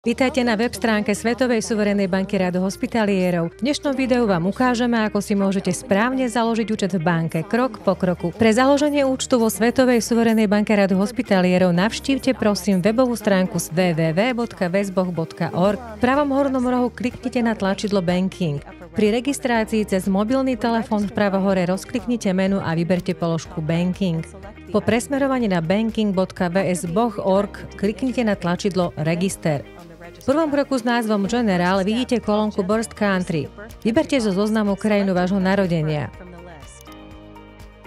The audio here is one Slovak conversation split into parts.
Vítajte na web stránke Svetovej suverénnej banky Rado Hospitalierov. V dnešnom videu vám ukážeme, ako si môžete správne založiť účet v banke, krok po kroku. Pre založenie účtu vo Svetovej suverénnej banke Rado Hospitalierov navštívte prosím webovú stránku www.vesboch.org. V pravom hornom rohu kliknite na tlačidlo Banking. Pri registrácii cez mobilný telefón vpravo hore rozkliknite menu a vyberte položku Banking. Po presmerovaní na banking.vsboch.org kliknite na tlačidlo Register. V prvom kroku s názvom General vidíte kolónku Birth Country. Vyberte zo zoznamu krajinu vášho narodenia.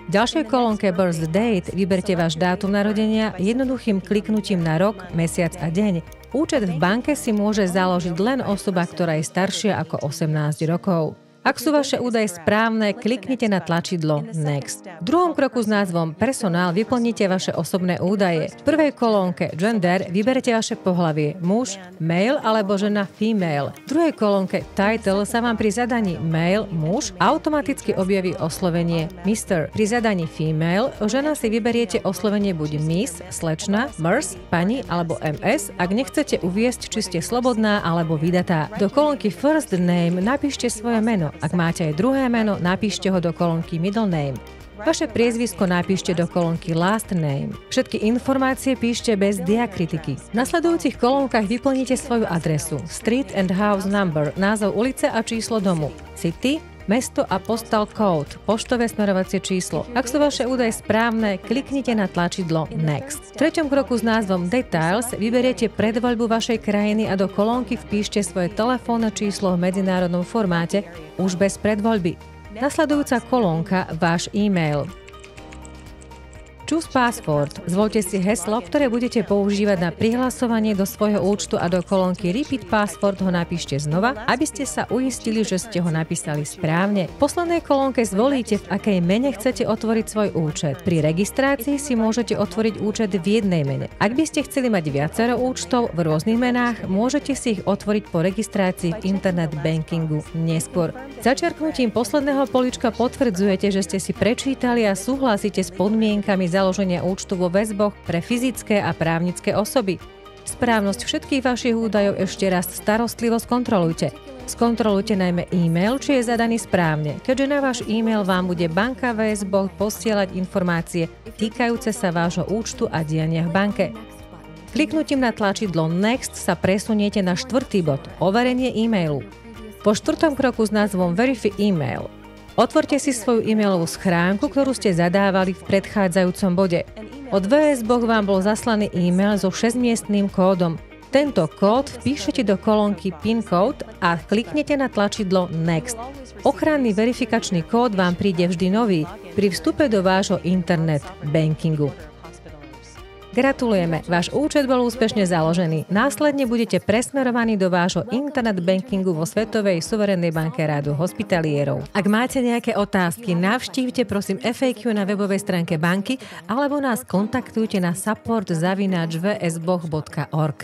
V ďalšej kolónke Birth Date vyberte váš dátum narodenia jednoduchým kliknutím na rok, mesiac a deň. Účet v banke si môže založiť len osoba, ktorá je staršia ako 18 rokov. Ak sú vaše údaje správne, kliknite na tlačidlo Next. V druhom kroku s názvom Personál vyplníte vaše osobné údaje. V prvej kolónke Gender vyberte vaše pohlavie muž, male alebo žena female. V druhej kolónke Title sa vám pri zadaní male, muž automaticky objaví oslovenie Mr. Pri zadaní female žena si vyberiete oslovenie buď Miss, slečna, Miss, pani alebo MS, ak nechcete uviesť, či ste slobodná alebo vydatá. Do kolónky First Name napíšte svoje meno. Ak máte aj druhé meno, napíšte ho do kolónky Middle Name. Vaše priezvisko napíšte do kolónky Last Name. Všetky informácie píšte bez diakritiky. V nasledujúcich kolónkach vyplníte svoju adresu, street and house number, názov ulice a číslo domu, city, mesto a postal code, poštové smerovacie číslo. Ak sú vaše údaje správne, kliknite na tlačidlo Next. V treťom kroku s názvom Details vyberiete predvoľbu vašej krajiny a do kolónky vpíšte svoje telefónne číslo v medzinárodnom formáte už bez predvoľby. Nasledujúca kolónka váš e-mail. Choose Password. Zvoľte si heslo, ktoré budete používať na prihlasovanie do svojho účtu a do kolónky Repeat Password ho napíšte znova, aby ste sa uistili, že ste ho napísali správne. V poslednej kolónke zvolíte, v akej mene chcete otvoriť svoj účet. Pri registrácii si môžete otvoriť účet v jednej mene. Ak by ste chceli mať viacero účtov v rôznych menách, môžete si ich otvoriť po registrácii v internet bankingu neskôr. Začiarknutím posledného políčka potvrdzujete, že ste si prečítali a súhlasíte s podmienkami založenia účtu vo väzboch pre fyzické a právnické osoby. Správnosť všetkých vašich údajov ešte raz starostlivo skontrolujte. Skontrolujte najmä e-mail, či je zadaný správne, keďže na váš e-mail vám bude banka VSBoch posielať informácie týkajúce sa vášho účtu a diania v banke. Kliknutím na tlačidlo Next sa presuniete na štvrtý bod, overenie e-mailu. Po štvrtom kroku s názvom Verify email otvorte si svoju e-mailovú schránku, ktorú ste zadávali v predchádzajúcom bode. Od VSBoch vám bol zaslaný e-mail so 6-miestnym kódom. Tento kód vpíšete do kolónky PIN code a kliknete na tlačidlo Next. Ochranný verifikačný kód vám príde vždy nový pri vstupe do vášho internet bankingu. Gratulujeme, váš účet bol úspešne založený. Následne budete presmerovaní do vášho internet bankingu vo Svetovej suverénnej banke Rado Hospitalierov. Ak máte nejaké otázky, navštívte prosím FAQ na webovej stránke banky alebo nás kontaktujte na support@vsboch.org.